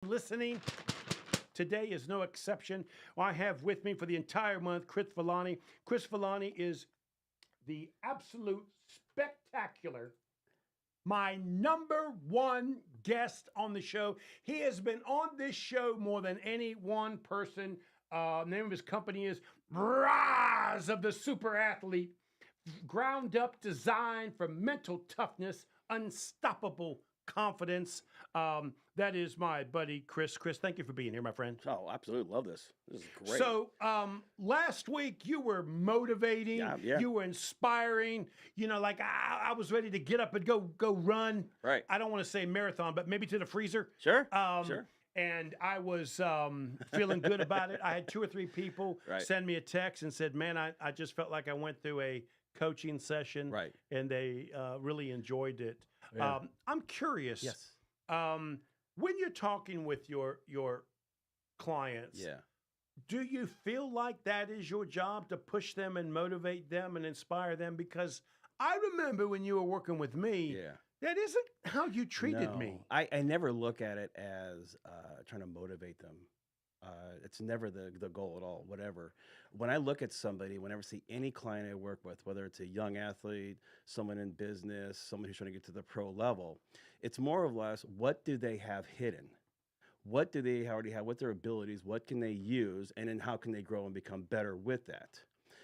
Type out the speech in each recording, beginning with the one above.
listening. Today is no exception. I have with me for the entire month Chris Villani. Chris Villani is the absolute spectacular, my number one guest on the show. He has been on this show more than any one person. Name of his company is Rise of the Super Athlete. Ground up design for mental toughness, unstoppable confidence. That is my buddy Chris. Chris, thank you for being here, my friend. Oh, absolutely. Love this. This is great. So last week you were motivating, Yeah. you were inspiring. You know, like I was ready to get up and go run. Right. I don't want to say marathon, but maybe to the freezer. Sure. Sure. And I was feeling good about it. I had 2 or 3 people send me a text and said, man, I just felt like I went through a coaching session. Right. And they really enjoyed it. Yeah. I'm curious. Yes. When you're talking with your clients, Yeah. do you feel like that is your job, to push them and motivate them and inspire them? Because I remember when you were working with me, Yeah. that isn't how you treated me. I never look at it as trying to motivate them. It's never the goal at all, whatever. When I look at somebody, whenever I see any client I work with, whether it's a young athlete, someone in business, someone who's trying to get to the pro level, it's more or less, what do they have hidden? What do they already have? What their abilities? What can they use? And then how can they grow and become better with that?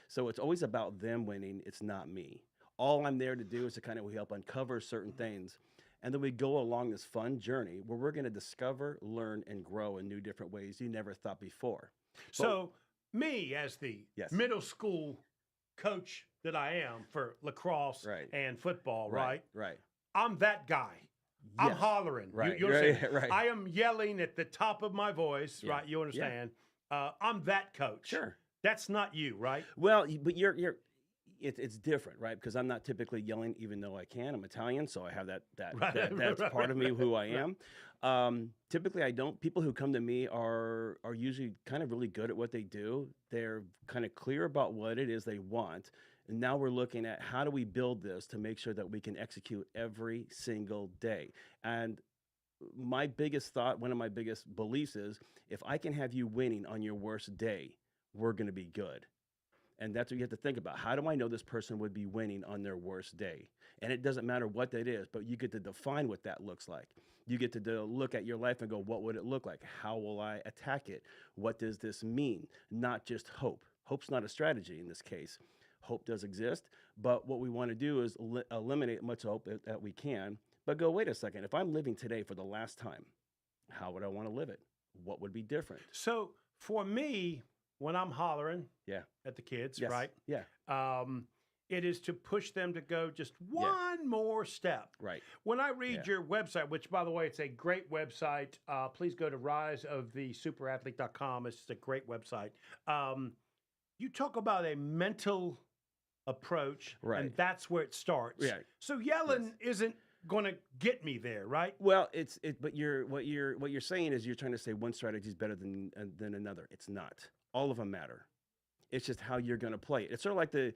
So it's always about them winning. It's not me. All I'm there to do is to kind of help uncover certain things. And then we go along this fun journey where we're going to discover, learn, and grow in new different ways you never thought before. So me, as the middle school coach that I am for lacrosse and football, right? I'm that guy. I'm hollering. Right. You understand? Right. I am yelling at the top of my voice, right? You understand? I'm that coach. Sure. That's not you, right? Well, but it's different, right? Because I'm not typically yelling, even though I can. I'm Italian, so I have that's part of me, who I am. Typically, I don't. People who come to me are usually kind of really good at what they do. They're kind of clear about what it is they want. And now we're looking at how do we build this to make sure that we can execute every single day. And my biggest thought, one of my biggest beliefs is, if I can have you winning on your worst day, we're going to be good. And that's what you have to think about. How do I know this person would be winning on their worst day? And it doesn't matter what that is, but you get to define what that looks like. You get to look at your life and go, what would it look like? How will I attack it? What does this mean? Not just hope. Hope's not a strategy in this case. Hope does exist, but what we want to do is eliminate much hope that we can, but go, wait a second, if I'm living today for the last time, how would I want to live it? What would be different? So for me, when I'm hollering at the kids, right? Yeah. It is to push them to go just one more step. Right. When I read your website, which, by the way, it's a great website. Please go to riseofthesuperathlete.com. It's a great website. You talk about a mental approach, and that's where it starts. Right. So yelling isn't going to get me there, right? Well, but what you're saying is you're trying to say one strategy is better than another. It's not. All of them matter. It's just how you're going to play it. It's sort of like the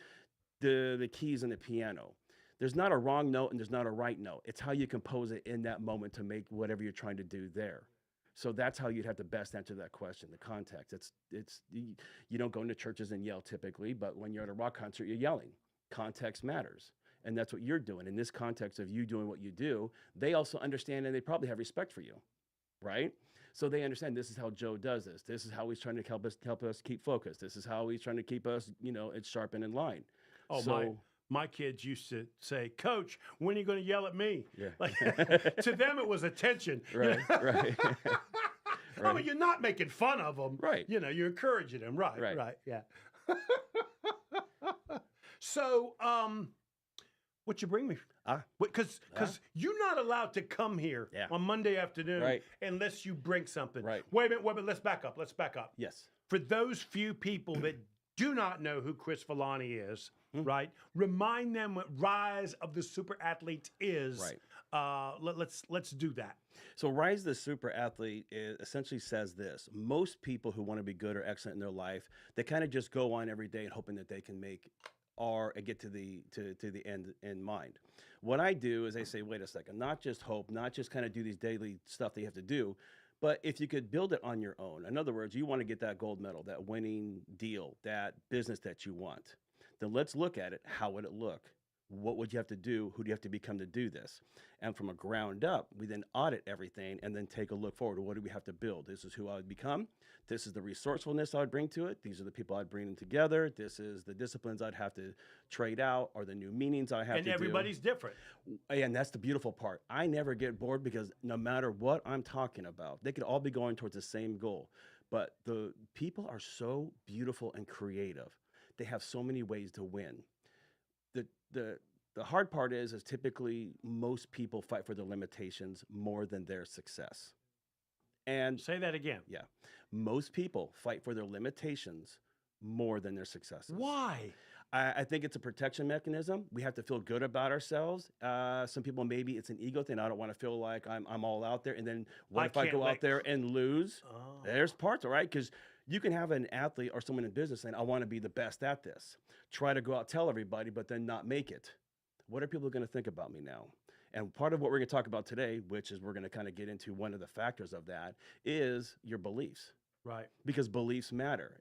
keys in the piano. There's not a wrong note and there's not a right note. It's how you compose it in that moment to make whatever you're trying to do there. So that's how you'd have to best answer that question, the context. You don't go into churches and yell typically, but when you're at a rock concert, you're yelling. Context matters. And that's what you're doing. In this context of you doing what you do, they also understand, and they probably have respect for you, right? So they understand this is how Joe does this. This is how he's trying to help us keep focused. This is how he's trying to keep us, it's sharp and in line. Oh, so, my kids used to say, Coach, when are you going to yell at me? Yeah. Like, to them, it was attention. Right. I mean, you're not making fun of them. Right. You're encouraging them. Right. Yeah. So, what you bring me? Because you're not allowed to come here on Monday afternoon unless you bring something. Right. Wait a minute. Let's back up. Yes. For those few people that do not know who Chris Villani is, right? Remind them what Rise of the Super Athlete is. Right. Let's do that. So Rise of the Super Athlete essentially says this. Most people who want to be good or excellent in their life, they kind of just go on every day and hoping that they can make or get to the end in mind. What I do is I say, wait a second, not just hope, not just kind of do these daily stuff that you have to do, But if you could build it on your own, in other words, you want to get that gold medal, that winning deal, that business that you want, then let's look at it. How would it look? What would you have to do? Who do you have to become to do this? And from a ground up, we then audit everything and then take a look forward. What do we have to build? This is who I would become. This is the resourcefulness I would bring to it. These are the people I'd bring in together. This is the disciplines I'd have to trade out or the new meanings I have to do. And everybody's different. And that's the beautiful part. I never get bored because no matter what I'm talking about, they could all be going towards the same goal. But the people are so beautiful and creative. They have so many ways to win. The hard part is typically most people fight for their limitations more than their success. And say that again. Yeah, most people fight for their limitations more than their successes. Why? I think it's a protection mechanism. We have to feel good about ourselves. Some people, maybe it's an ego thing. I don't want to feel like I'm all out there. And then what if I go out there and lose? Oh. There's parts, all right? Because you can have an athlete or someone in business saying, I want to be the best at this. Try to go out, tell everybody, but then not make it. What are people going to think about me now? And part of what we're going to talk about today, which is we're going to kind of get into one of the factors of that, is your beliefs. Right. Because beliefs matter.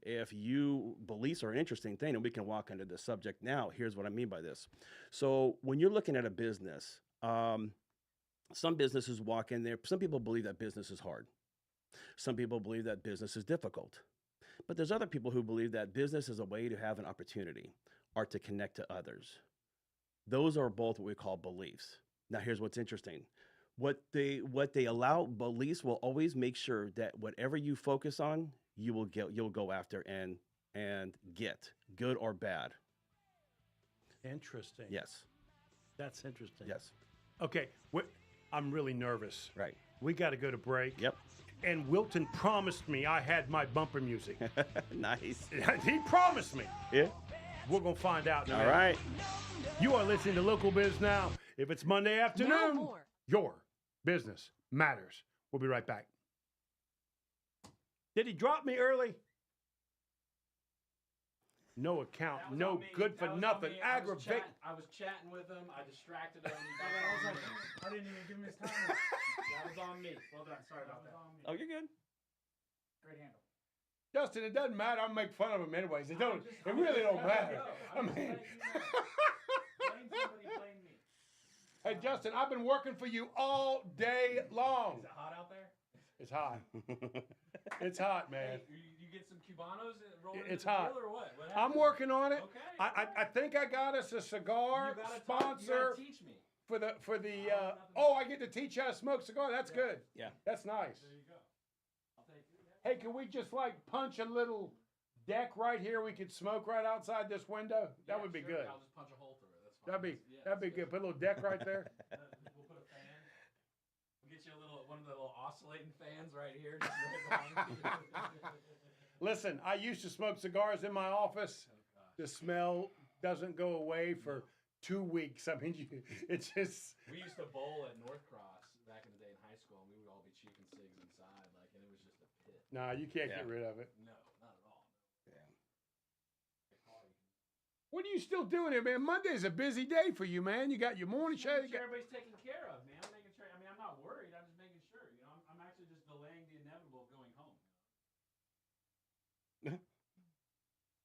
Beliefs are an interesting thing, and we can walk into the subject now. Here's what I mean by this. So when you're looking at a business, some businesses walk in there. Some people believe that business is hard. Some people believe that business is difficult. But there's other people who believe that business is a way to have an opportunity or to connect to others. Those are both what we call beliefs. Now, here's what's interesting. What they allow, beliefs will always make sure that whatever you focus on, you'll go after and get, good or bad. Interesting. Yes. That's interesting. Yes. Okay, I'm really nervous. Right. We got to go to break. Yep. And Wilton promised me I had my bumper music. Nice. He promised me. Yeah. We're going to find out. All right. You are listening to Local Biz Now. If it's Monday afternoon, your business matters. We'll be right back. Did he drop me early? No account, no good for nothing. Aggravate. I was chatting with him. I distracted him. I didn't even give him his time. That was on me. Well done. Sorry about that. Oh, you're good. Great handle. Justin, it doesn't matter. I'll make fun of him anyways. It really don't matter. I mean, hey, Justin, I've been working for you all day long. Is it hot out there? It's hot. It's hot, man. Hey, you get some Cubanos rolling it's into hot. the deal or what? I'm working on it. Okay. I think I got us a cigar sponsor. You gotta teach me. For the I get to teach you how to smoke cigar. That's good. Yeah. That's nice. There you go. I'll take it. Hey, can we just like punch a little deck right here? We could smoke right outside this window. That would be good. I'll just punch a hole through it. That's fine. That'd be good. Put a little deck right there. We'll put a fan. We'll get you one of the little oscillating fans right here. Listen, I used to smoke cigars in my office. The smell doesn't go away for 2 weeks. I mean, it's just. We used to bowl at North Cross back in the day in high school, and we would all be cheeking cigs inside, and it was just a pit. Nah, you can't get rid of it. No, not at all. Yeah. What are you still doing here, man? Monday's a busy day for you, man. You got your morning show. Everybody's taken care of, man. I'm making sure. I mean, I'm not worried. I'm just making sure. I'm actually just delaying the inevitable of going home.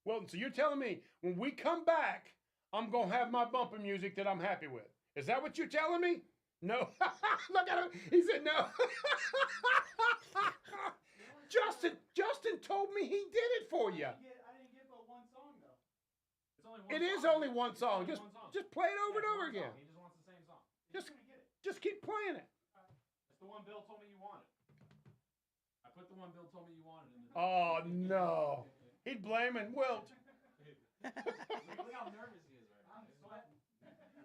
Well, so you're telling me when we come back, I'm going to have my bumper music that I'm happy with. Is that what you're telling me? No. Look at him. He said no. Justin told me he did it for you. I didn't get but one song, though. It is only one song. Just play it over and over again. He just wants the same song. Just keep playing it. That's the one Bill told me you wanted. I put the one Bill told me you wanted in the. Oh, no. He's blaming Wilt. Look how nervous he is right now. I'm sweating.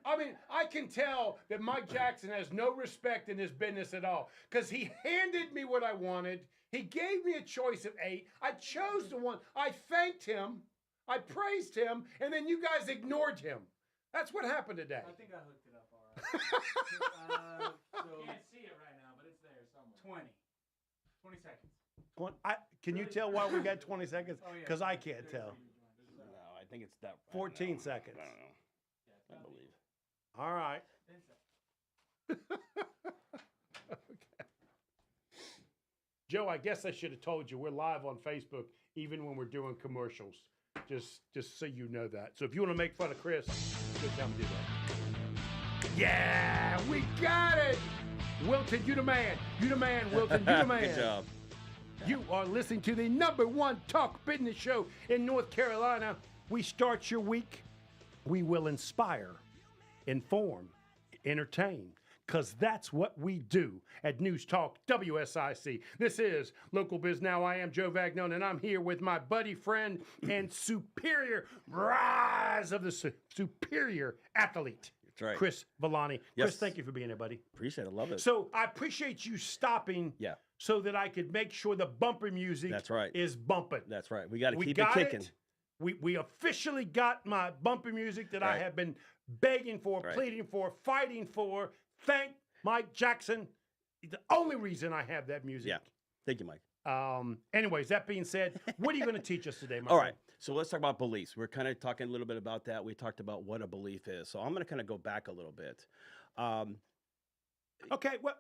I mean, I can tell that Mike Jackson has no respect in this business at all because he handed me what I wanted. He gave me a choice of 8. I chose the one. I thanked him. I praised him. And then you guys ignored him. That's what happened today. I think I hooked it up all right. So can't see it right now, but it's there somewhere. 20 seconds. Can you tell why we got 20 seconds? Because I can't tell. No, I think it's that. 14 seconds. I don't know. I believe. All right. Okay. Joe, I guess I should have told you we're live on Facebook even when we're doing commercials. Just so you know that. So if you want to make fun of Chris, good time to do that. Yeah, we got it. Wilton, you the man. You the man, Wilton. You the man. Good job. You are listening to the #1 talk business show in North Carolina. We start your week. We will inspire, inform, entertain, because that's what we do at News Talk WSIC. This is Local Biz Now. I am Joe Vagnone, and I'm here with my buddy, friend, and superior rise of the superior athlete. That's right. Chris Villani. Yes. Chris, thank you for being here, buddy. Appreciate it. Love it. So I appreciate you stopping so that I could make sure the bumper music is bumping. That's right. We got to keep got it kicking. We officially got my bumper music that I have been begging for, pleading for, fighting for. Thank Mike Jackson. The only reason I have that music. Yeah. Thank you, Mike. Anyways, that being said, what are you going to teach us today, my All friend? right. So let's talk about beliefs. We're kind of talking a little bit about that. We talked about what a belief is. So I'm going to kind of go back a little bit. Okay. Well,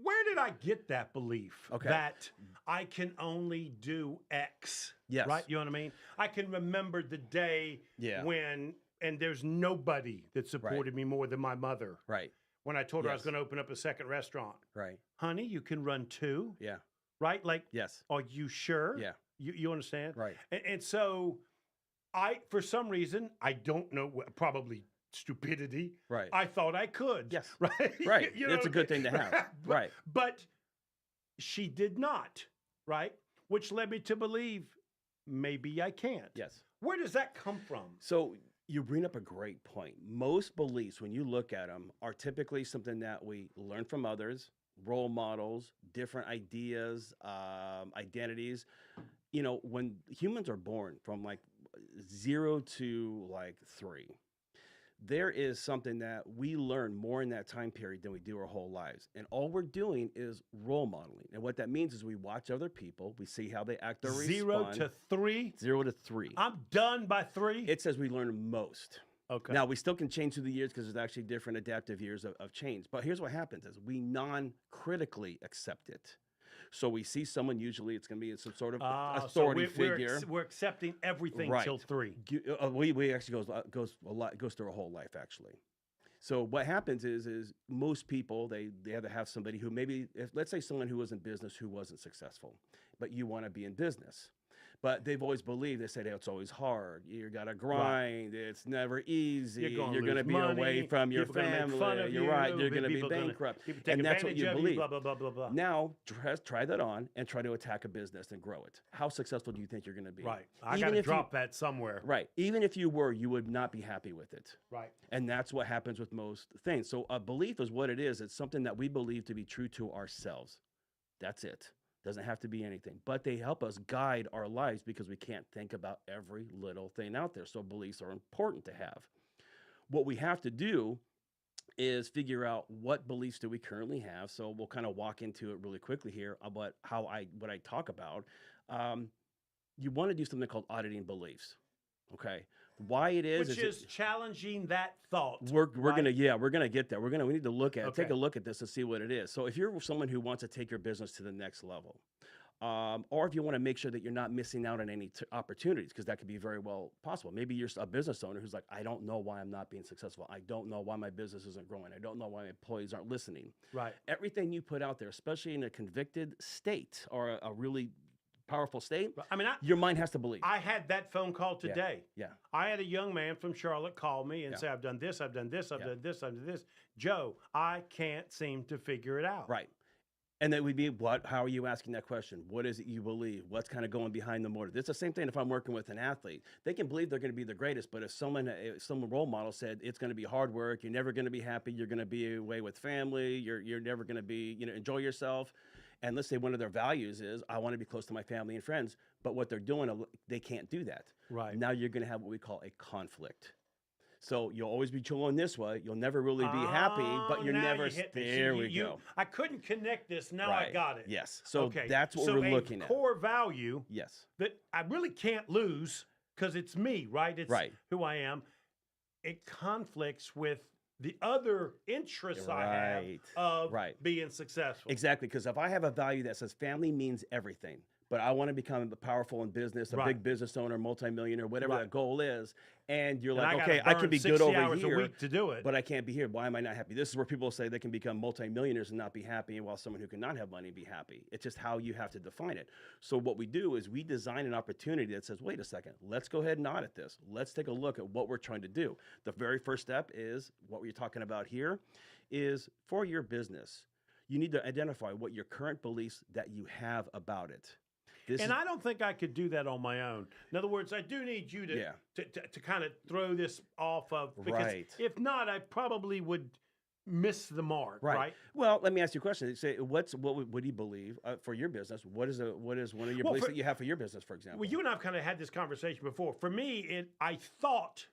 where did I get that belief that I can only do X? Yes. Right? You know what I mean? I can remember the day when, and there's nobody that supported me more than my mother. Right. When I told her I was going to open up a second restaurant. Right. Honey, you can run 2. Yeah. Right? Like, yes. Are you sure? Yeah. You understand? Right. And so for some reason, I don't know, probably stupidity. Right. I thought I could. Yes. Right. Right. You know It's a good thing to have. Right. But she did not. Right. Which led me to believe maybe I can't. Yes. Where does that come from? So you bring up a great point. Most beliefs, when you look at them, are typically something that we learn from others, role models, different ideas, identities. You know, when humans are born from like 0 to like 3, there is something that we learn more in that time period than we do our whole lives. And all we're doing is role modeling. And what that means is we watch other people, we see how they act or 0 respond. to 3? 0 to 3. I'm done by 3? It says we learn most. Okay. Now, we still can change through the years because there's actually different adaptive years of change. But here's what happens is we non-critically accept it. So we see someone, usually it's going to be some sort of authority figure. We're accepting everything till 3. We actually goes through a whole life, actually. So what happens is most people, they have to have somebody who maybe, let's say someone who was in business who wasn't successful, but you want to be in business. But they've always believed, they say, hey, it's always hard. You got to grind. Right. It's never easy. You're going to be away from your family. You're right. You're going to be bankrupt. And that's what you believe. Blah, blah, blah, blah, blah. Now, try that on and try to attack a business and grow it. How successful do you think you're going to be? Right. I got to drop that somewhere. Right. Even if you were, you would not be happy with it. Right. And that's what happens with most things. So a belief is what it is. It's something that we believe to be true to ourselves. That's it. Doesn't have to be anything, but they help us guide our lives because we can't think about every little thing out there. So beliefs are important to have. What we have to do is figure out what beliefs do we currently have. So we'll kind of walk into it really quickly here about what I talk about. You want to do something called auditing beliefs. Okay. Why it is, which is challenging that thought. We're gonna get there. We need to look at it, take a look at this and see what it is. So if you're someone who wants to take your business to the next level, or if you want to make sure that you're not missing out on any opportunities, because that could be very well possible. Maybe you're a business owner who's like, I don't know why I'm not being successful. I don't know why my business isn't growing. I don't know why my employees aren't listening. Right. Everything you put out there, especially in a convicted state or a really powerful state, I mean, your mind has to believe. I had that phone call today. Yeah. I had a young man from Charlotte call me and say, I've done this, I've done this, I've done this, I've done this. Joe, I can't seem to figure it out. Right. And then we'd be, how are you asking that question? What is it you believe? What's kind of going behind the motive? It's the same thing if I'm working with an athlete. They can believe they're going to be the greatest, but if some role model said it's going to be hard work, you're never going to be happy, you're going to be away with family, you're never going to be, enjoy yourself. And let's say one of their values is, I want to be close to my family and friends, but what they're doing, they can't do that. Right. Now you're going to have what we call a conflict. So you'll always be going this way. You'll never really be happy, but you're never, there we go. I couldn't connect this. Now I got it. Yes. So that's what we're looking at. Core value. Yes. That I really can't lose because it's me, right? It's who I am. It conflicts with the other interests I have Right. of Right. being successful. Exactly, because if I have a value that says family means everything, but I want to become powerful in business, a Right. big business owner, multimillionaire, whatever Right. that goal is, and you're And like, I gotta okay, I can burn be 60 good over hours here, a week to do it. but I can't be here. Why am I not happy? This is where people say they can become multimillionaires and not be happy, while someone who cannot have money be happy. It's just how you have to define it. So what we do is we design an opportunity that says, wait a second, let's go ahead and audit this. Let's take a look at what we're trying to do. The very first step is what we're talking about here is for your business. You need to identify what your current beliefs that you have about it. And I don't think I could do that on my own. In other words, I do need you to kind of throw this off of, because Right. if not, I probably would miss the mark. Right. Well, let me ask you a question. Say, what do you believe for your business? What is one of your beliefs that you have for your business, for example? Well, you and I've kind of had this conversation before. For me, I thought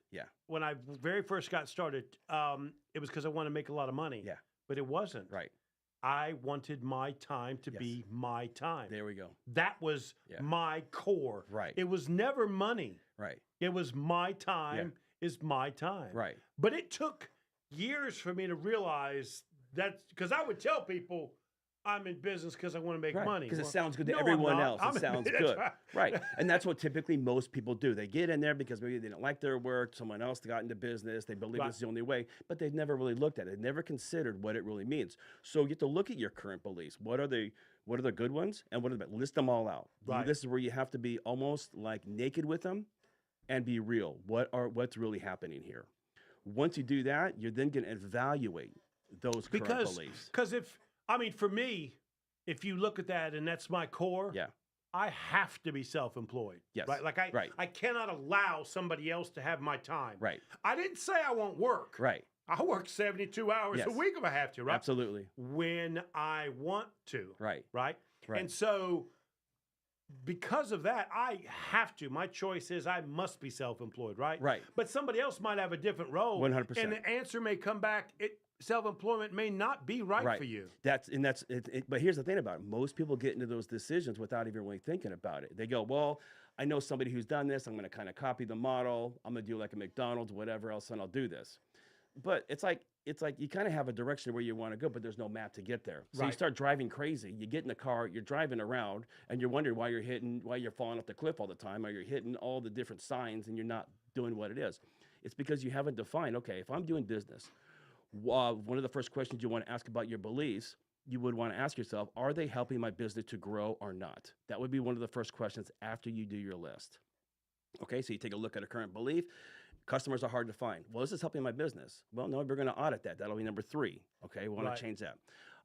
when I very first got started, it was because I wanted to make a lot of money. Yeah. But it wasn't. Right. I wanted my time to be my time. There we go. That was my core. Right. It was never money. Right. It was my time is my time. Right. But it took years for me to realize that, because I would tell people I'm in business because I want to make money. Because it sounds good to no, everyone I'm else. not. It sounds good. Right. And that's what typically most people do. They get in there because maybe they didn't like their work. Someone else got into business. They believe it's the only way, but they've never really looked at it. They've never considered what it really means. So you have to look at your current beliefs. What are the good ones and what are the bad? List them all out. Right. This is where you have to be almost like naked with them and be real. What's really happening here? Once you do that, you're then going to evaluate those current beliefs. Because for me, if you look at that and that's my core, I have to be self-employed. Yes. Right. Like I cannot allow somebody else to have my time. Right. I didn't say I won't work. Right. I work 72 hours a week if I have to, right? Absolutely. When I want to. Right. Right. Right. And so because of that, I have to. My choice is I must be self-employed, right? Right. But somebody else might have a different role. 100%. And the answer may come back, self-employment may not be right for you. That's it. But here's the thing about it. Most people get into those decisions without even really thinking about it. They go, well, I know somebody who's done this. I'm going to kind of copy the model. I'm going to do like a McDonald's, whatever else, and I'll do this. But it's like you kind of have a direction where you want to go, but there's no map to get there. So you start driving crazy. You get in the car, you're driving around, and you're wondering why you're falling off the cliff all the time, or you're hitting all the different signs, and you're not doing what it is. It's because you haven't defined, okay, if I'm doing business, one of the first questions you want to ask about your beliefs, you would want to ask yourself, are they helping my business to grow or not? That would be one of the first questions after you do your list. Okay, so you take a look at a current belief. Customers are hard to find. Well, is this helping my business? Well, no, we're going to audit that. That'll be number 3. Okay, we want to change that.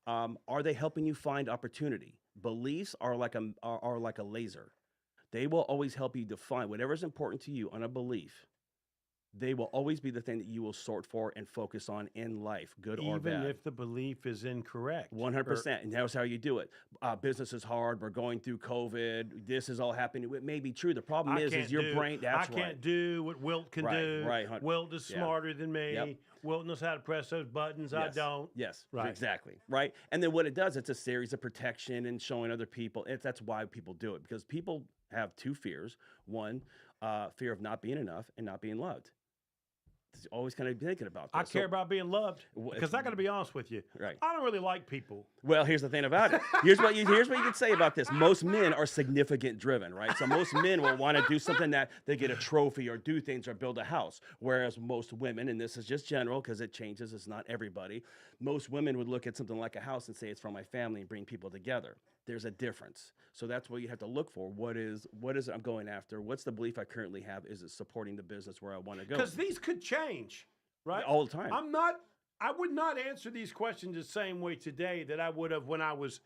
Are they helping you find opportunity? Beliefs are like a laser. They will always help you define whatever is important to you on a belief. They will always be the thing that you will sort for and focus on in life, good or bad. Even if the belief is incorrect. 100%. And that's how you do it. Business is hard. We're going through COVID. This is all happening. It may be true. The problem is your brain. That's right. I can't do what Wilt can do. Right. Wilt is smarter than me. Yep. Wilt knows how to press those buttons. Yes. I don't. Yes. Right. Exactly. Right. And then what it does, it's a series of protection and showing other people. That's why people do it, because people have 2 fears. One, fear of not being enough and not being loved. Always kind of thinking about this. I care about being loved, because I got to be honest with you. Right. I don't really like people. Well, here's the thing about it. Here's what you can say about this. Most men are significant driven, right? So most men will want to do something that they get a trophy or do things or build a house. Whereas most women, and this is just general because it changes, it's not everybody. Most women would look at something like a house and say it's for my family and bring people together. There's a difference. So that's what you have to look for. What is it I'm going after? What's the belief I currently have? Is it supporting the business where I want to go? Because these could change, right? All the time. I would not answer these questions the same way today that I would have when I was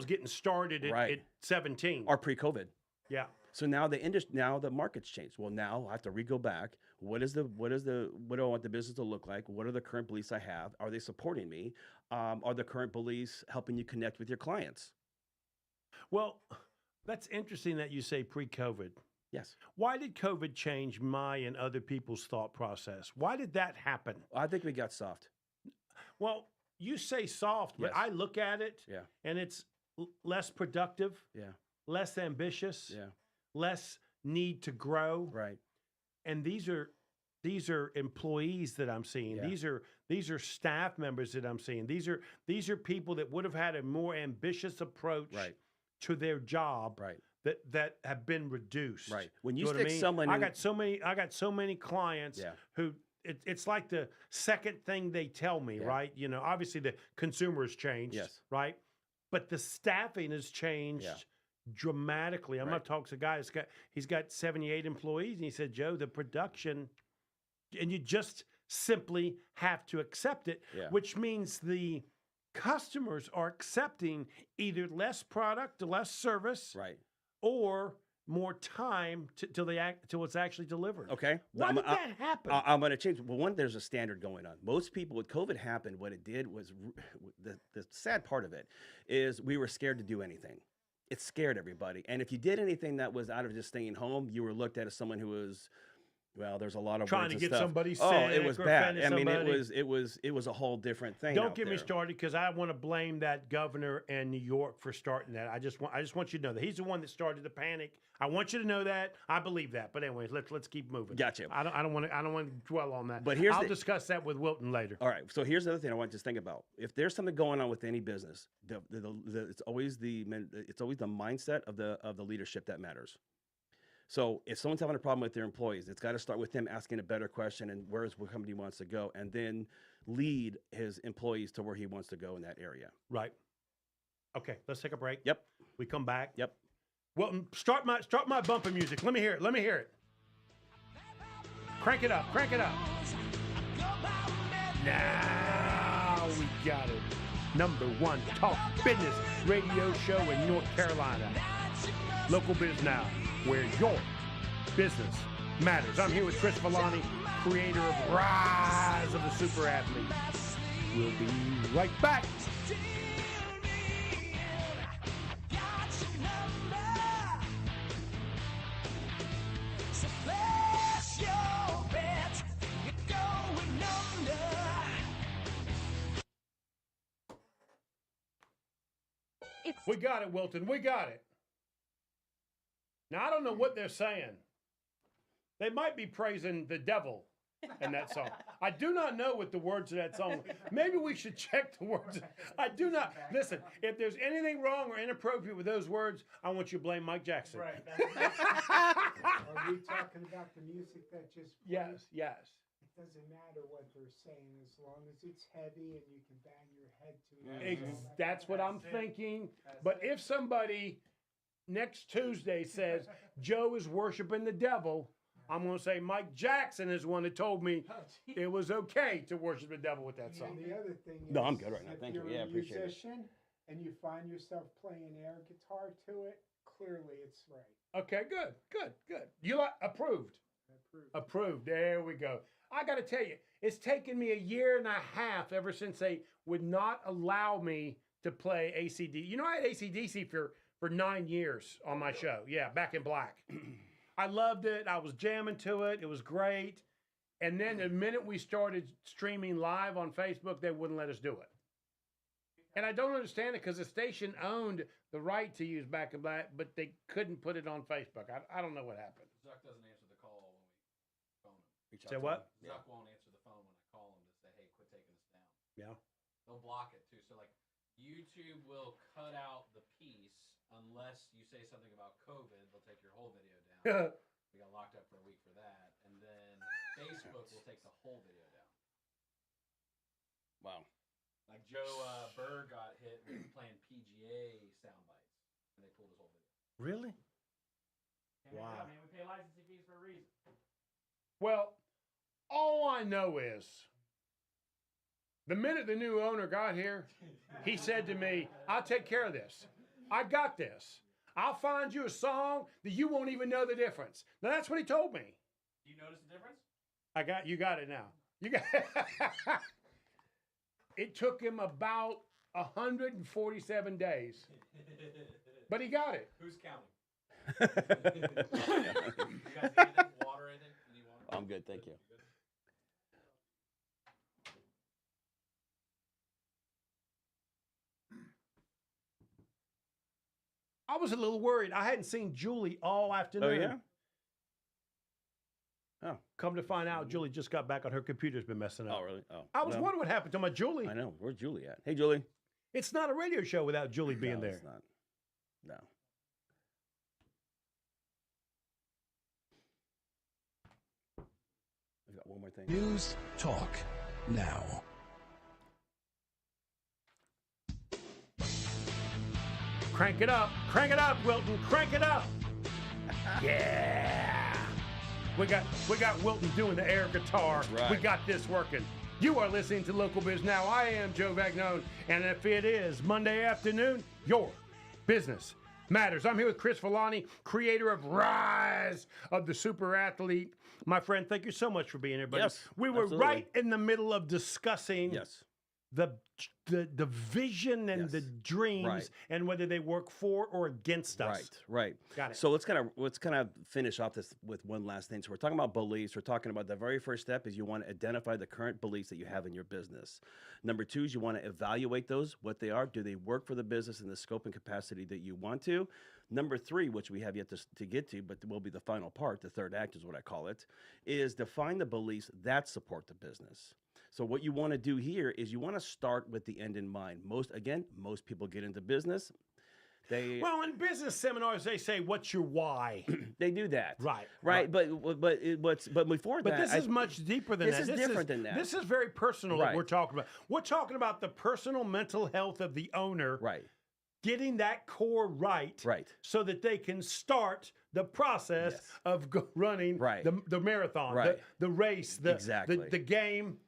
getting started at 17 or pre-COVID. Yeah. So now the market's changed. Well, now I have to go back. What do I want the business to look like? What are the current beliefs I have? Are they supporting me? Are the current beliefs helping you connect with your clients? Well, that's interesting that you say pre-COVID. Yes. Why did COVID change my and other people's thought process? Why did that happen? I think we got soft. Well, you say soft, but I look at it and it's less productive, less ambitious, less need to grow. Right. And these are employees that I'm seeing. Yeah. These are staff members that I'm seeing. These are people that would have had a more ambitious approach Right. to their job. Right. That have been reduced. Right. When you know what stick I mean? someone I in, got so many clients Yeah. who it's like the second thing they tell me, Yeah. right? You know, obviously the consumer's changed, Yes. right? But the staffing has changed Yeah. dramatically. I'm Right. not talking to a guy he's got 78 employees, and he said, Joe, the production, and you just simply have to accept it, Yeah. which means the customers are accepting either less product, less service, right. or more time till it's actually delivered. Okay. Why did that happen? I'm going to change. Well, one, there's a standard going on. Most people, when COVID happened, what it did was the sad part of it is we were scared to do anything. It scared everybody. And if you did anything that was out of just staying home, you were looked at as someone who was, well, there's a lot of Trying words to and get stuff. somebody Oh, sick it was or bad. offended I mean, somebody. it was a whole different thing. Don't out get me there. started, because I want to blame that governor in New York for starting that. I just want you to know that he's the one that started the panic. I want you to know that. I believe that. But anyways, let's keep moving. Gotcha. I don't want to dwell on that. But I'll discuss that with Wilton later. All right. So here's the other thing I want you to think about. If there's something going on with any business, it's always the mindset of the leadership that matters. So if someone's having a problem with their employees, it's got to start with them asking a better question and where his company wants to go, and then lead his employees to where he wants to go in that area. Right. Okay, let's take a break. Yep. We come back. Yep. Wilton, start my bumper music. Let me hear it. Let me hear it. Crank it up. Crank it up. Now we got it. #1 talk business radio show in North Carolina. Local Biz Now, where your business matters. I'm here with Chris Villani, creator of Rise of the Super Athlete. We'll be right back. We got it, Wilton. We got it. Now, I don't know what they're saying. They might be praising the devil in that song. I do not know what the words of that song. Maybe we should check the words. I do not. Listen, if there's anything wrong or inappropriate with those words, I want you to blame Mike Jackson. Right. Are we talking about the music that just played? Yes, yes. It doesn't matter what they're saying as long as it's heavy and you can bang your head to it. That's what I'm thinking. But if somebody next Tuesday says Joe is worshiping the devil, I'm going to say Mike Jackson is the one that told me it was okay to worship the devil with that song. And the other thing is, No, I'm good right now. if Thank you. you're Yeah, I a appreciate it. musician and you find yourself playing air guitar to it, clearly it's right. Okay, good. You like approved? Approved. There we go. I got to tell you, it's taken me a year and a half ever since they would not allow me to play ACD. You know, I had ACDC for 9 years on my show. Yeah, Back in Black. I loved it. I was jamming to it. It was great. And then the minute we started streaming live on Facebook, they wouldn't let us do it. And I don't understand it because the station owned the right to use Back in Black, but they couldn't put it on Facebook. I don't know what happened. Zuck doesn't answer the call when we phone him. Say what? Zuck won't answer the phone when I call him to say, hey, quit taking us down. Yeah. They'll block it too. So, like, YouTube will cut out the piece unless you say something about COVID. They'll take your whole video down. We got locked up for a week for that. And then Facebook will take the whole video down. Wow. Like, Joe Burr got hit with playing PGA sound bites, and they pulled his whole video. Really? Wow. Wow. I mean, we pay licensing fees for a reason. Well, all I know is the minute the new owner got here, he said to me, I'll take care of this. I got this. I'll find you a song that you won't even know the difference. Now, that's what he told me. Do you notice the difference? You got it now. You got It took him about 147 days, but he got it. Who's counting? You guys need anything? Water, anything? You need water? I'm good, thank you. I was a little worried. I hadn't seen Julie all afternoon. Oh yeah. Oh. Come to find out, Julie just got back on her computer's been messing up. Oh, really? Oh. I was well, wondering what happened to my Julie. I know. Where's Julie at? Hey, Julie. It's not a radio show without Julie being No, there. it's not. No. I've got one more thing. News Talk Now. Crank it up, Wilton, crank it up. Yeah. We got Wilton doing the air guitar. Right. We got this working. You are listening to Local Biz Now. I am Joe Vagnone, and if it is Monday afternoon, your business matters. I'm here with Chris Villani, creator of Rise of the Super Athlete. My friend, thank you so much for being here, buddy. Yes, we were absolutely. right in the middle of discussing Yes. the vision and Yes. the dreams Right. and whether they work for or against us. Right. Got it. So let's kind of finish off this with one last thing. So we're talking about beliefs. We're talking about the very first step is you want to identify the current beliefs that you have in your business. Number two is you want to evaluate those, what they are. Do they work for the business in the scope and capacity that you want to? Number three, which we have yet to get to, but will be the final part, the third act is what I call it, is define the beliefs that support the business. So what you want to do here is you want to start with the end in mind. Most people get into business. Well, in business seminars, they say, "What's your why?" They do that, Right. But before that, But this is much deeper than that. This is different than that. This is very personal that Right. we're talking about. We're talking about the personal mental health of the owner, right, getting that core right, so that they can start the process Yes. of running Right. the marathon, Right. the race, Exactly. the game,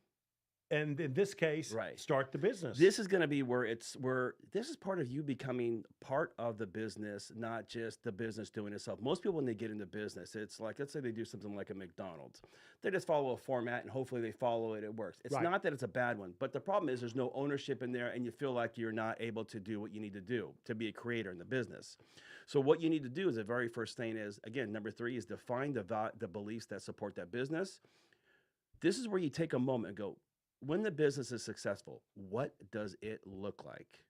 and in this case, Right. start the business. This is going to be where this is part of you becoming part of the business, not just the business doing itself. Most people, when they get into business, it's like, let's say they do something like a McDonald's. They just follow a format and hopefully they follow it, it works. It's Right. not that it's a bad one, but the problem is there's no ownership in there and you feel like you're not able to do what you need to do to be a creator in the business. So what you need to do is the very first thing is, again, number three is define the beliefs that support that business. This is where you take a moment and go, when the business is successful, what does it look like?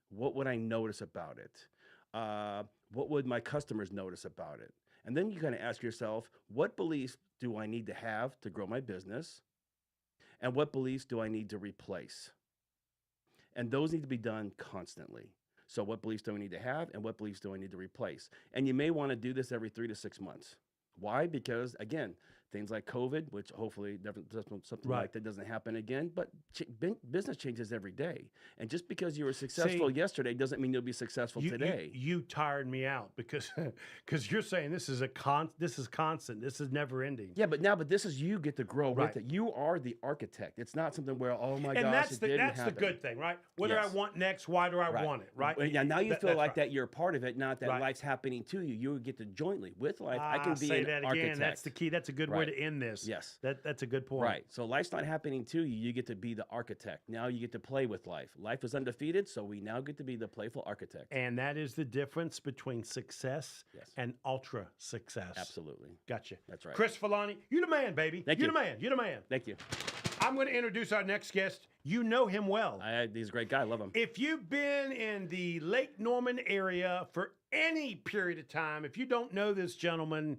What would I notice about it? What would my customers notice about it? And then you kind of ask yourself, what beliefs do I need to have to grow my business? And what beliefs do I need to replace? And those need to be done constantly. So what beliefs do I need to have and what beliefs do I need to replace? And you may want to do this every 3 to 6 months. Why? Because, again, things like COVID, which hopefully something Right. like that doesn't happen again, but business changes every day. And just because you were successful yesterday doesn't mean you'll be successful today. You tired me out because you're saying this is constant. This is never ending. Yeah, but this is you get to grow Right. with it. You are the architect. It's not something where, oh my And gosh, that's it didn't that's happen. the good thing, right? What do Yes. I want next? Why do I want it? Right? Well, yeah, now you feel that's like right. that you're a part of it, not that Right. life's happening to you. You get to jointly with life. I can be say an that again. architect. That's the key. That's a good way Right. to end this. Yes. That's a good point. Right. So life's not happening to you. You get to be the architect. Now you get to play with life. Life is undefeated, so we now get to be the playful architect. And that is the difference between success Yes. and ultra success. Absolutely. Gotcha. That's right. Chris Villani, you the man, baby. Thank you you. the man. You the man. Thank you. I'm going to introduce our next guest. You know him well. He's a great guy. I love him. If you've been in the Lake Norman area for any period of time, if you don't know this gentleman,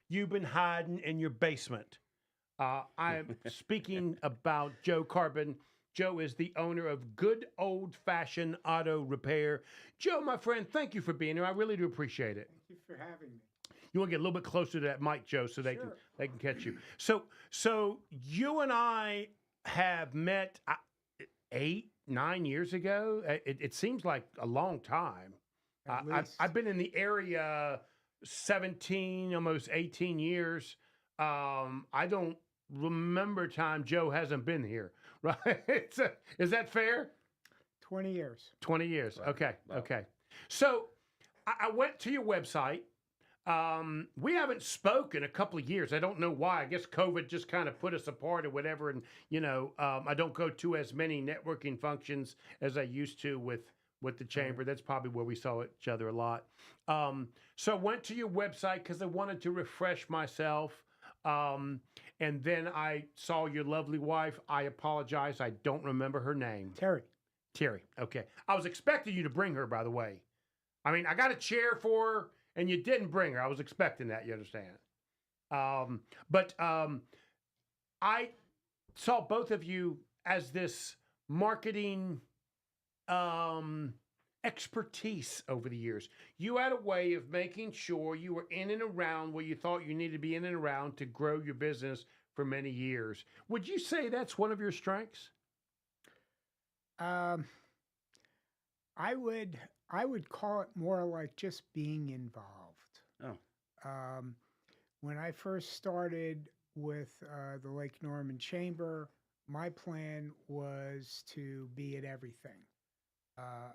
you've been hiding in your basement. I'm speaking about Joe Carbon. Joe is the owner of Good Old Fashioned Auto Repair. Joe, my friend, thank you for being here. I really do appreciate it. Thank you for having me. You want to get a little bit closer to that mic, Joe, so they can catch you. So you and I have met 8, 9 years ago. It seems like a long time. At least. I've been in the area 17, almost 18 years. I don't remember time Joe hasn't been here, right? Is that fair? 20 years. 20 years. Wow. Okay. Wow. Okay. So I went to your website. We haven't spoken a couple of years. I don't know why. I guess COVID just kind of put us apart or whatever. And, I don't go to as many networking functions as I used to with the chamber. That's probably where we saw each other a lot. So I went to your website because I wanted to refresh myself. And then I saw your lovely wife. I apologize. I don't remember her name. Terry. Terry. Okay. I was expecting you to bring her, by the way. I mean, I got a chair for her, and you didn't bring her. I was expecting that. You understand? But I saw both of you as this marketing expertise over the years. You had a way of making sure you were in and around where you thought you needed to be in and around to grow your business for many years. Would you say that's one of your strengths? I would call it more like just being involved. Oh. When I first started with the Lake Norman Chamber, my plan was to be at everything.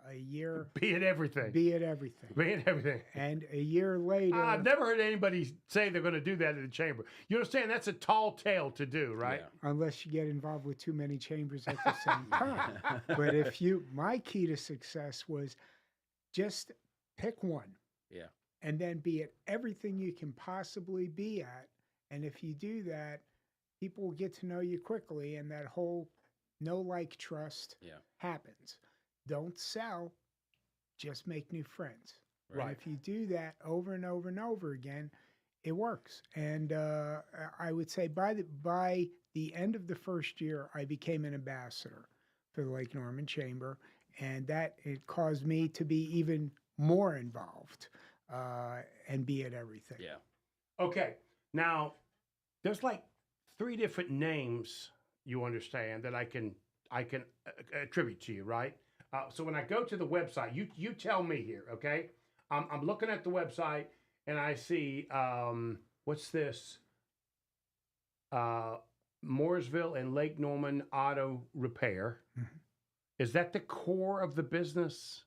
A year. Be at everything. Be at everything. Be at everything. And a year later. I've never heard anybody say they're going to do that in the chamber. You understand? That's a tall tale to do, right? Yeah. Unless you get involved with too many chambers at the same time. But my key to success was just pick one. Yeah. And then be at everything you can possibly be at. And if you do that, people will get to know you quickly, and that whole trust happens. Don't sell, just make new friends. Right. And if you do that over and over and over again, it works. And I would say by the end of the first year, I became an ambassador for the Lake Norman Chamber, and that it caused me to be even more involved and be at everything. Yeah. Okay. Now, there's like 3 different names, you understand, that I can attribute to you, right? So when I go to the website, you tell me here, okay? I'm looking at the website and I see what's this? Mooresville and Lake Norman Auto Repair. Mm-hmm. Is that the core of the business?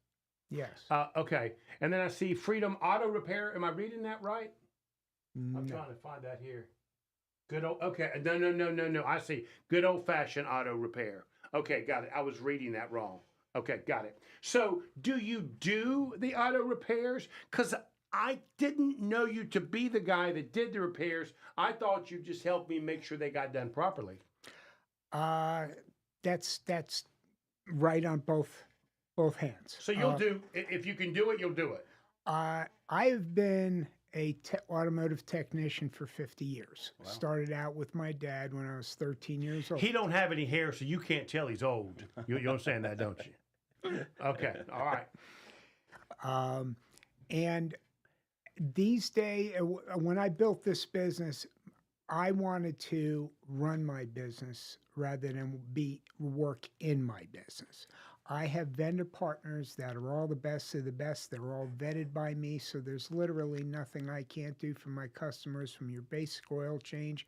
Yes. Okay. And then I see Freedom Auto Repair. Am I reading that right? I'm No. trying to find that here. Good old. Okay. No. I see. Good old fashioned auto repair. Okay, got it. I was reading that wrong. Okay, got it. So, do you do the auto repairs? Because I didn't know you to be the guy that did the repairs. I thought you just helped me make sure they got done properly. That's right on both hands. So you'll do, if you can do it, you'll do it. I have been a automotive technician for 50 years. Wow. Started out with my dad when I was 13 years old. He don't have any hair, so you can't tell he's old. You understand that, don't you? Okay, all right. And these days, when I built this business, I wanted to run my business rather than work in my business. I have vendor partners that are all the best of the best. They're all vetted by me, so there's literally nothing I can't do for my customers, from your basic oil change,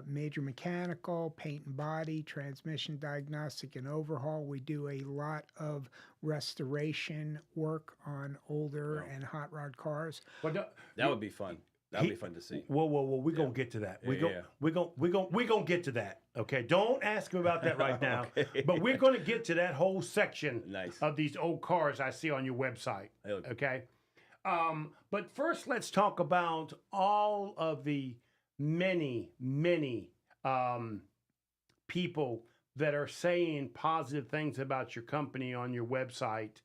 major mechanical, paint and body, transmission diagnostic and overhaul. We do a lot of restoration work on older and hot rod cars. Well, That would be fun. That would be fun to see. Whoa! We're gonna get to that. We're Yeah. gonna get to that. Okay, don't ask him about that right now. Okay. But we're gonna get to that whole section Nice. of these old cars I see on your website. Okay. Okay. But first, let's talk about all of the many people that are saying positive things about your company on your website.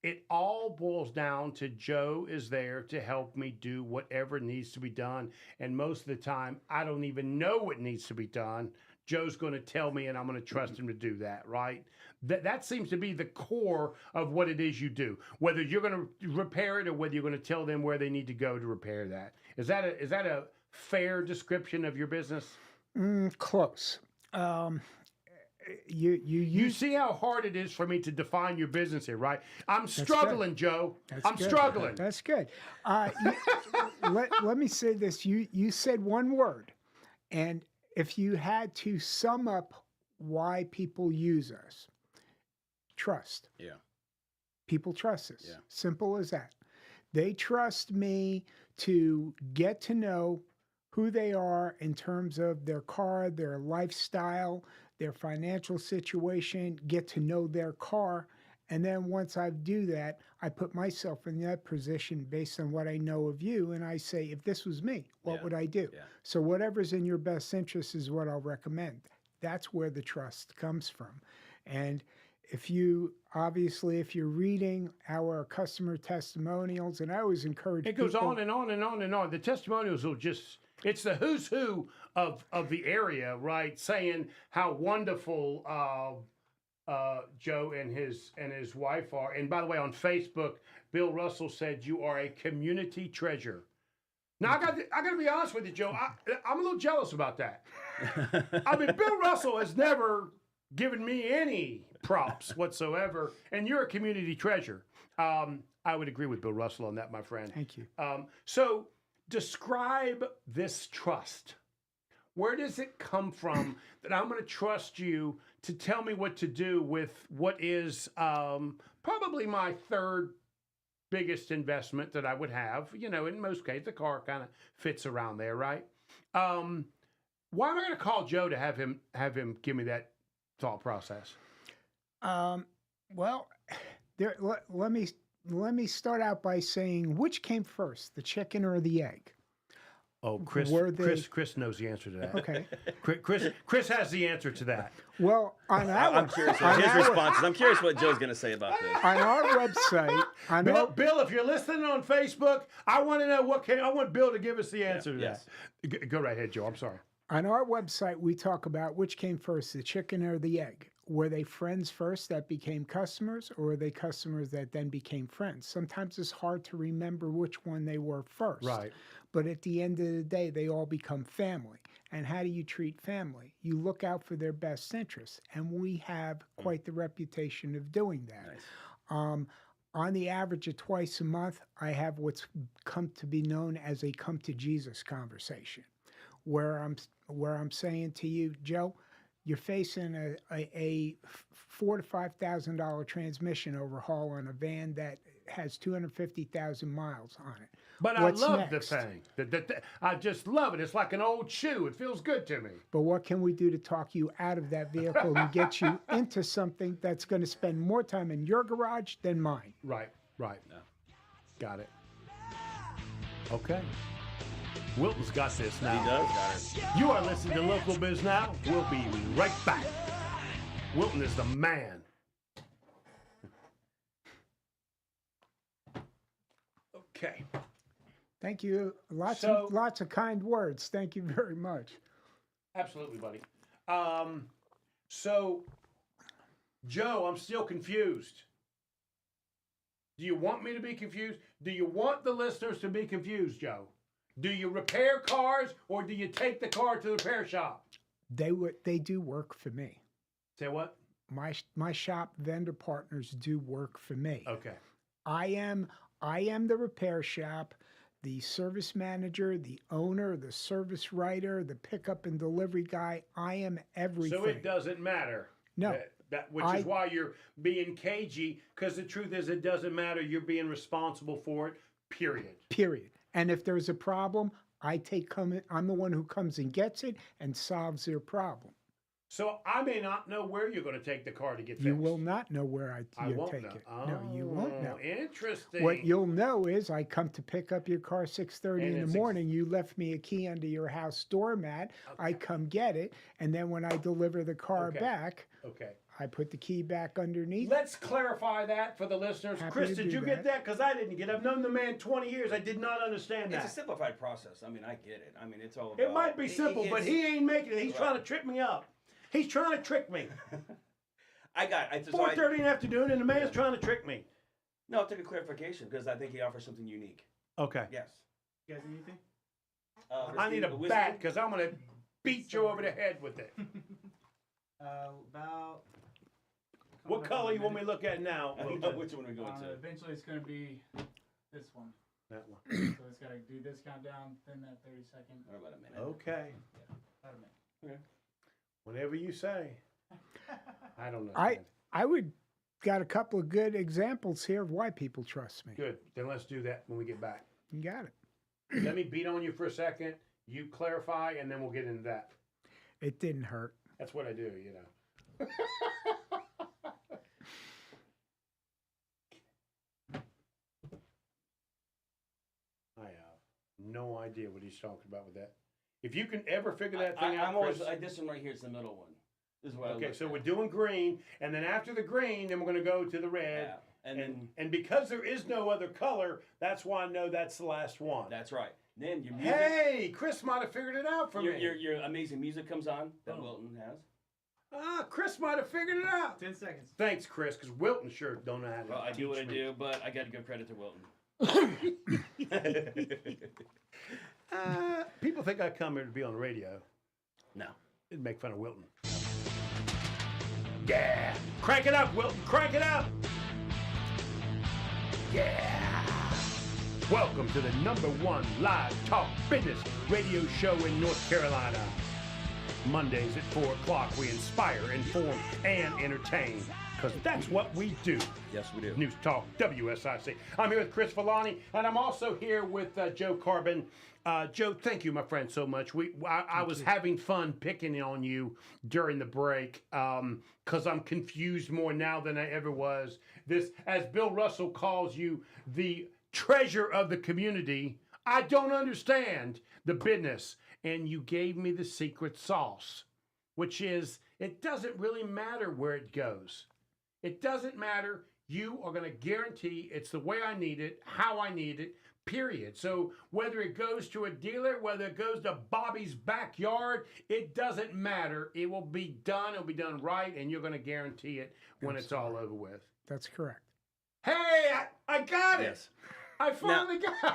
It all boils down to Joe is there to help me do whatever needs to be done. And most of the time, I don't even know what needs to be done. Joe's going to tell me, and I'm going to trust him to do that, right? That seems to be the core of what it is you do. Whether you're going to repair it or whether you're going to tell them where they need to go to repair that. Is that a fair description of your business? Close. You see how hard it is for me to define your business here, right? I'm struggling, Joe. I'm good. struggling. That's good. Let me say this. You said one word, and if you had to sum up why people use us, trust. Yeah. People trust us. Yeah. Simple as that. They trust me to get to know who they are in terms of their car, their lifestyle, their financial situation, get to know their car. And then once I do that, I put myself in that position based on what I know of you. And I say, if this was me, what would I do? Yeah. So whatever's in your best interest is what I'll recommend. That's where the trust comes from. And if you're reading our customer testimonials, and I always encourage It goes people, on and on and on and on. The testimonials will just It's the who's who of the area, right? Saying how wonderful Joe and his wife are. And by the way, on Facebook, Bill Russell said you are a community treasure. Now I got to be honest with you, Joe. I'm a little jealous about that. I mean, Bill Russell has never given me any props whatsoever, and you're a community treasure. I would agree with Bill Russell on that, my friend. Thank you. So describe this trust. Where does it come from that I'm going to trust you to tell me what to do with what is probably my third biggest investment that I would have? You know, in most cases, the car kind of fits around there, right? Why am I going to call Joe to have him give me that thought process? Well, let me start out by saying, which came first, the chicken or the egg? Oh, Chris knows the answer to that. Okay. Chris has the answer to that. Well, I'm curious what his response is. I'm curious what Joe's going to say about this. On our website, Bill, if you're listening on Facebook, I want to know I want Bill to give us the answer to yes. that. Go right ahead, Joe. I'm sorry. On our website, we talk about which came first, the chicken or the egg. Were they friends first that became customers, or were they customers that then became friends? Sometimes it's hard to remember which one they were first. Right. But at the end of the day, they all become family. And how do you treat family? You look out for their best interests. And we have quite the reputation of doing that. Nice. On the average of twice a month, I have what's come to be known as a come to Jesus conversation, where I'm saying to you, Joe, you're facing a $4,000 to $5,000 transmission overhaul on a van that has 250,000 miles on it. But What's I love next? the thing. I just love it. It's like an old shoe. It feels good to me. But what can we do to talk you out of that vehicle and get you into something that's going to spend more time in your garage than mine? Right. No. Got it. Okay. Wilton's got this now. He does got it. You are listening to Local Biz Now. We'll be right back. Wilton is the man. Okay. Thank you. Lots of kind words. Thank you very much. Absolutely, buddy. So, Joe, I'm still confused. Do you want me to be confused? Do you want the listeners to be confused, Joe? Do you repair cars, or do you take the car to the repair shop? They do work for me. Say what? My shop vendor partners do work for me. Okay. I am the repair shop, the service manager, the owner, the service writer, the pickup and delivery guy. I am everything. So it doesn't matter. No. Which is why you're being cagey, because the truth is it doesn't matter. You're being responsible for it, period. And if there's a problem, I'm the one who comes and gets it and solves their problem. So I may not know where you're going to take the car to get fixed. You will not know where I won't take know. it. Oh, No, you won't know. Interesting. What you'll know is I come to pick up your car 6:30 in the morning. You left me a key under your house doormat. Okay. I come get it, and then when I deliver the car back, I put the key back underneath. Let's clarify that for the listeners. Chris, did you get that? Because I didn't get it. I've known the man 20 years. I did not understand that. It's a simplified process. I mean, I get it. I mean, it's all about... It might be simple, but he ain't making it. He's trying to trip me up. He's trying to trick me. 4:30 in the afternoon, and the man's trying to trick me. No, I'll take a clarification, because I think he offers something unique. Okay. Yes. You guys need anything? I need a bat, because I'm going to beat you over the head with it. About... What color you want me to look at now? Which one are we going to? Eventually, it's going to be this one. That one. So it's got to do this countdown, then that 30-second. About a minute. Okay. Yeah, about a minute. Okay. Whatever you say. I don't know. I would got a couple of good examples here of why people trust me. Good. Then let's do that when we get back. You got it. Let me beat on you for a second. You clarify, and then we'll get into that. It didn't hurt. That's what I do, you know. I have no idea what he's talking about with that. If you can ever figure that thing out, this one right here is the middle one. This is what okay, so we're doing green, and then after the green, then we're going to go to the red. And because there is no other color, that's why I know that's the last one. That's right. Then your music. Hey, Chris might have figured it out for me. Your amazing music comes on that Wilton has. Chris might have figured it out. 10 seconds. Thanks, Chris, because Wilton sure don't know how to Well, I do what I teach me. do, but I got to give credit to Wilton. People think I come here to be on the radio. No. It'd make fun of Wilton. Yeah. Crank it up, Wilton. Crank it up. Yeah. Welcome to the #1 live talk business radio show in North Carolina. Mondays at 4 o'clock, we inspire, inform, and entertain. Because that's what we do. Yes, we do. News Talk, WSIC. I'm here with Chris Villani, and I'm also here with Joe Carbon. Joe, thank you, my friend, so much. I was having fun picking on you during the break because I'm confused more now than I ever was. This, as Bill Russell calls you, the treasure of the community. I don't understand the business. And you gave me the secret sauce, which is it doesn't really matter where it goes. It doesn't matter. You are going to guarantee it's the way I need it, how I need it, period. So whether it goes to a dealer, whether it goes to Bobby's backyard, it doesn't matter. It will be done. It'll be done right, and you're going to guarantee it when it's all over with. That's correct. Hey, I got it. Yes. I finally got it.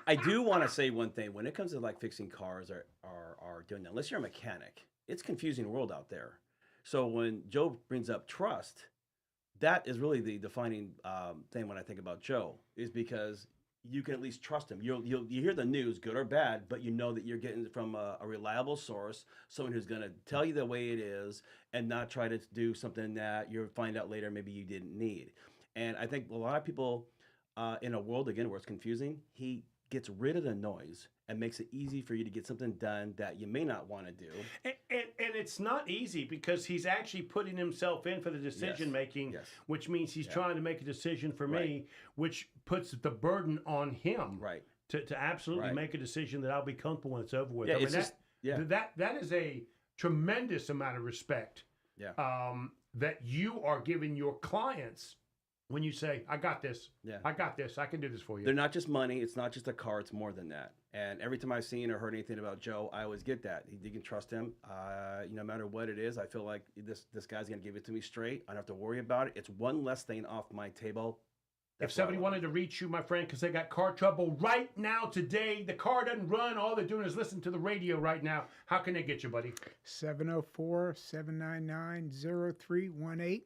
I do want to say one thing. When it comes to like fixing cars or doing that, unless you're a mechanic, it's a confusing world out there. So when Joe brings up trust, that is really the defining thing when I think about Joe, is because you can at least trust him. You hear the news, good or bad, but you know that you're getting it from a reliable source, someone who's going to tell you the way it is and not try to do something that you'll find out later maybe you didn't need. And I think a lot of people in a world, again, where it's confusing, he gets rid of the noise and makes it easy for you to get something done that you may not want to do. And it's not easy because he's actually putting himself in for the decision making, which means he's trying to make a decision for me, which puts the burden on him to absolutely make a decision that I'll be comfortable when it's over with. Yeah, I mean, that is a tremendous amount of respect that you are giving your clients. When you say, I got this, I got this, I can do this for you. They're not just money. It's not just a car. It's more than that. And every time I've seen or heard anything about Joe, I always get that. You can trust him. No matter what it is, I feel like this guy's going to give it to me straight. I don't have to worry about it. It's one less thing off my table. If somebody wanted to reach you, my friend, because they got car trouble right now today, the car doesn't run, all they're doing is listen to the radio right now. How can they get you, buddy? 704-799-0318.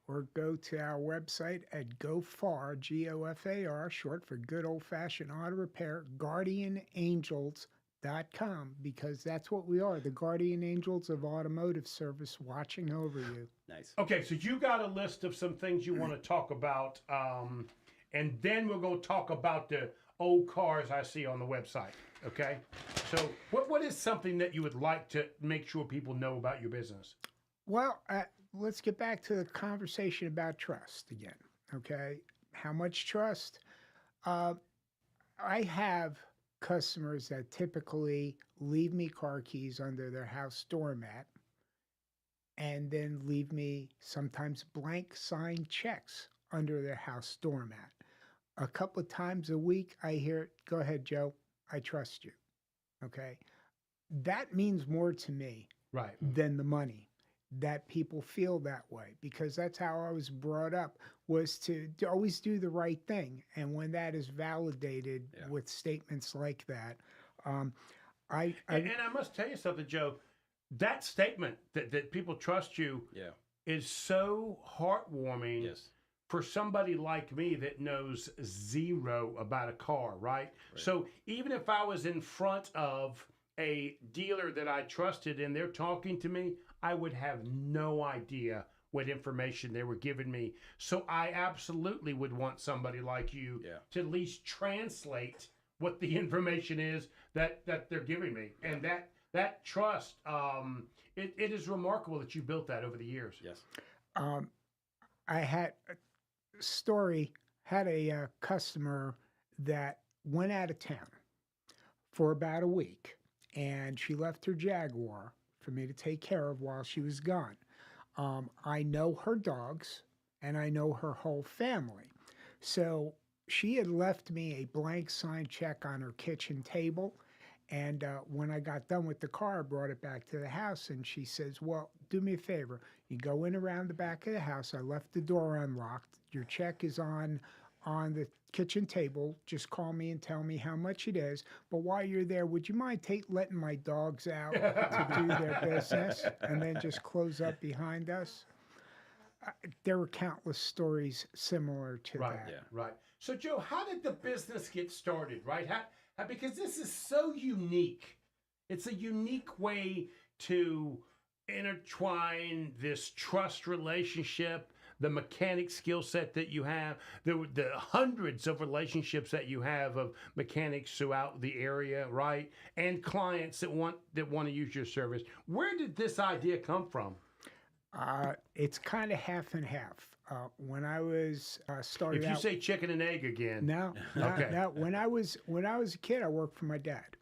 Or go to our website at GoFar, GOFAR, short for Good Old Fashioned Auto Repair, GuardianAngels.com, because that's what we are, the guardian angels of automotive service watching over you. Nice. Okay, so you got a list of some things you want to talk about, and then we'll go talk about the old cars I see on the website, okay? So what is something that you would like to make sure people know about your business? Well, let's get back to the conversation about trust again, okay? How much trust? I have customers that typically leave me car keys under their house doormat and then leave me sometimes blank signed checks under their house doormat. A couple of times a week, I hear, go ahead, Joe, I trust you, okay? That means more to me than the money. That people feel that way, because that's how I was brought up, was to always do the right thing. And when that is validated with statements like that, and I must tell you something, Joe, that statement that people trust you is so heartwarming for somebody like me that knows zero about a car, right? So even if I was in front of a dealer that I trusted and they're talking to me, I would have no idea what information they were giving me. So I absolutely would want somebody like you to at least translate what the information is that they're giving me. And that trust, it is remarkable that you built that over the years. Yes. I had a story, had a customer that went out of town for about a week, and she left her Jaguar for me to take care of while she was gone. I know her dogs, and I know her whole family. So she had left me a blank signed check on her kitchen table. And when I got done with the car, I brought it back to the house, and she says, well, do me a favor. You go in around the back of the house. I left the door unlocked. Your check is on the kitchen table. Just call me and tell me how much it is. But while you're there, would you mind letting my dogs out to do their business and then just close up behind us? There were countless stories similar to that. Yeah. Right. So, Joe, how did the business get started, right? Because this is so unique. It's a unique way to intertwine this trust relationship, the mechanic skill set that you have, the hundreds of relationships that you have of mechanics throughout the area, right? And clients that want to use your service. Where did this idea come from? It's kind of half and half. When I was started If you out, say chicken and egg again. no. When I was a kid, I worked for my dad,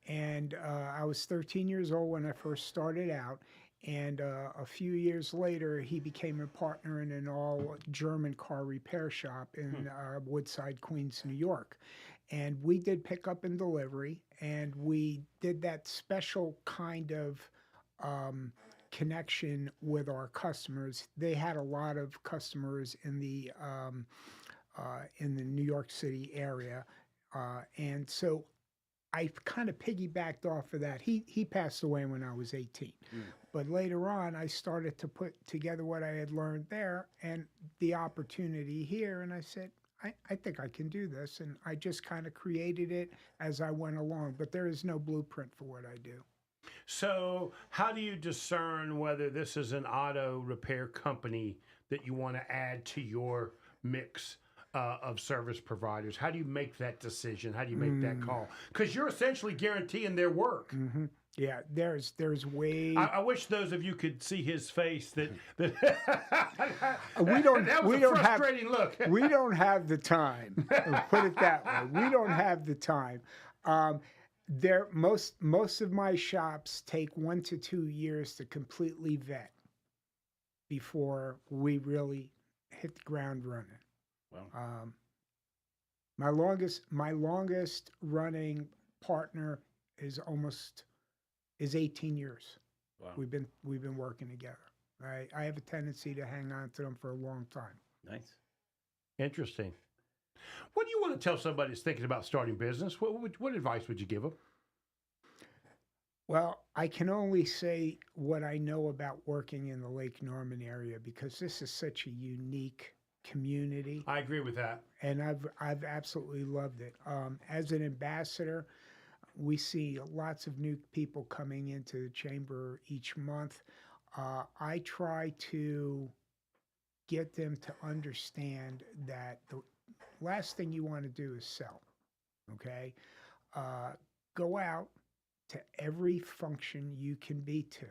and I was 13 years old when I first started out. And a few years later, he became a partner in an all German car repair shop in Woodside, Queens, New York. And we did pickup and delivery, and we did that special kind of connection with our customers. They had a lot of customers in the New York City area, and so I kind of piggybacked off of that. He passed away when I was 18, but later on I started to put together what I had learned there and the opportunity here, and I said, I think I can do this, and I just kind of created it as I went along. But there is no blueprint for what I do. So how do you discern whether this is an auto repair company that you want to add to your mix of service providers? How do you make that decision? How do you make that call? Because you're essentially guaranteeing their work. Mm-hmm. Yeah, there's ways. I wish those of you could see his face. That we don't. That was we a don't frustrating have, look. We don't have the time. Put it that way. We don't have the time. Most of my shops take 1 to 2 years to completely vet before we really hit the ground running. Wow. My longest running partner is 18 years. Wow. We've been working together. I have a tendency to hang on to them for a long time. Nice. Interesting. What do you want to tell somebody who's thinking about starting business? What advice would you give them? Well, I can only say what I know about working in the Lake Norman area, because this is such a unique community, I agree with that. and I've absolutely loved it. As an ambassador, we see lots of new people coming into the chamber each month. I try to get them to understand that the last thing you want to do is sell. Okay, go out to every function you can be to,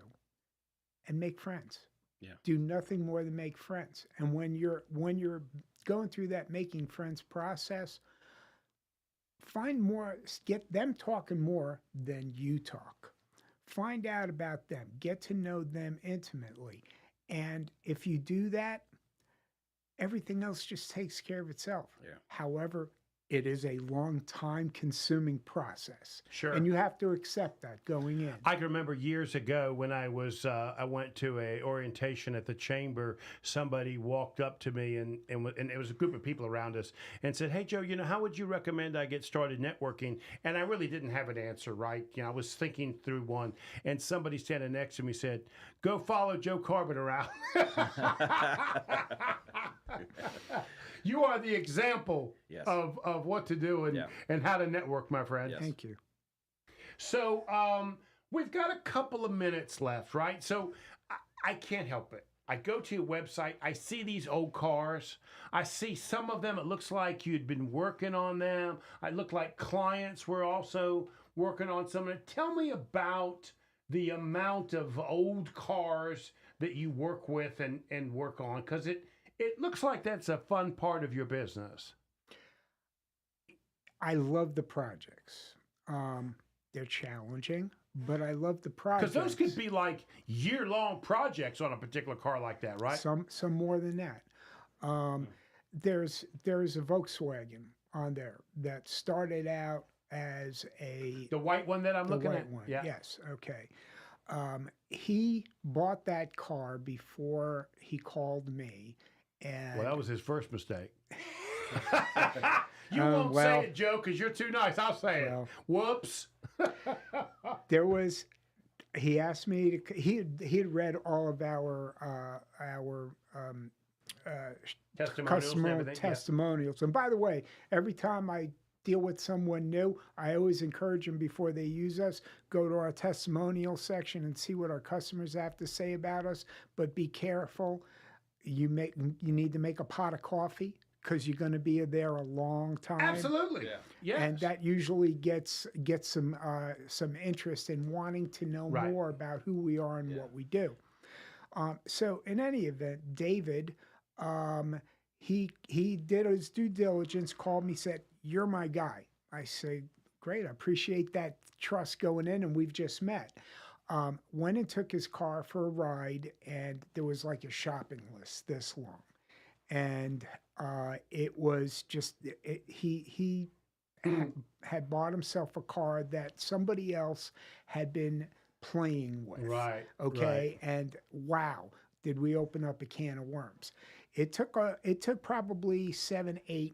and make friends. Yeah. Do nothing more than make friends. And when you're going through that making friends process, get them talking more than you talk. Find out about them, get to know them intimately. And if you do that, everything else just takes care of itself. Yeah. However, However, it is a long time consuming process. Sure. And you have to accept that going in. I can remember years ago when I went to a orientation at the chamber. Somebody walked up to me and it was a group of people around us and said, "Hey Joe, how would you recommend I get started networking?" And I really didn't have an answer, right? I was thinking through one, and somebody standing next to me said, "Go follow Joe Carbon around." You are the example Yes. of what to do and how to network, my friend. Yes. Thank you. So we've got a couple of minutes left, right? So I can't help it. I go to your website. I see these old cars. I see some of them. It looks like you'd been working on them. It looked like clients were also working on some of it. Tell me about the amount of old cars that you work with and work on, because it looks like that's a fun part of your business. I love the projects. They're challenging, but I love the projects. Because those could be like year-long projects on a particular car like that, right? Some more than that. There's a Volkswagen on there that started out as The white one that I'm the looking white at. one. Yeah. Yes. Okay. He bought that car before he called me, and Well, that was his first mistake. You won't well, say it, Joe, because you're too nice. I'll say well. it. Whoops. there was. He asked me to. He had read all of our Testimonials and customer everything. testimonials. And by the way, every time I deal with someone new, I always encourage them before they use us, go to our testimonial section and see what our customers have to say about us. But be careful. You need to make a pot of coffee because you're going to be there a long time. Absolutely. Yeah. Yes. And that usually gets some interest in wanting to know Right. more about who we are and what we do. So in any event, David, he did his due diligence, called me, said, "You're my guy." I say, "Great, I appreciate that trust going in, and we've just met." Went and took his car for a ride, and there was like a shopping list this long. And it was just, he had bought himself a car that somebody else had been playing with. Right. Okay. And wow, did we open up a can of worms? It took probably 7-8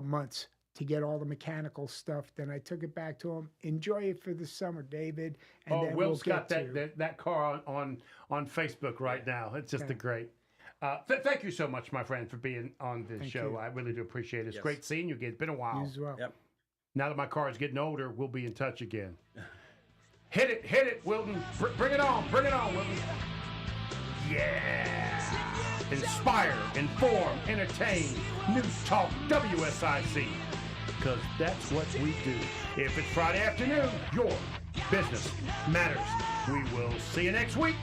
months to get all the mechanical stuff. Then I took it back to him. Enjoy it for the summer, David. And then Will's we'll got get that car on Facebook right now. It's just a great. Thank you so much, my friend, for being on this show. you. I really do appreciate it. It's Yes. great seeing you again. It's been a while. You as well. Yep. Now that my car is getting older, we'll be in touch again. Hit it, Wilton. Bring it on, Wilton. Yeah. Inspire, inform, entertain. News Talk WSIC. Because that's what we do. If it's Friday afternoon, your business matters. We will see you next week.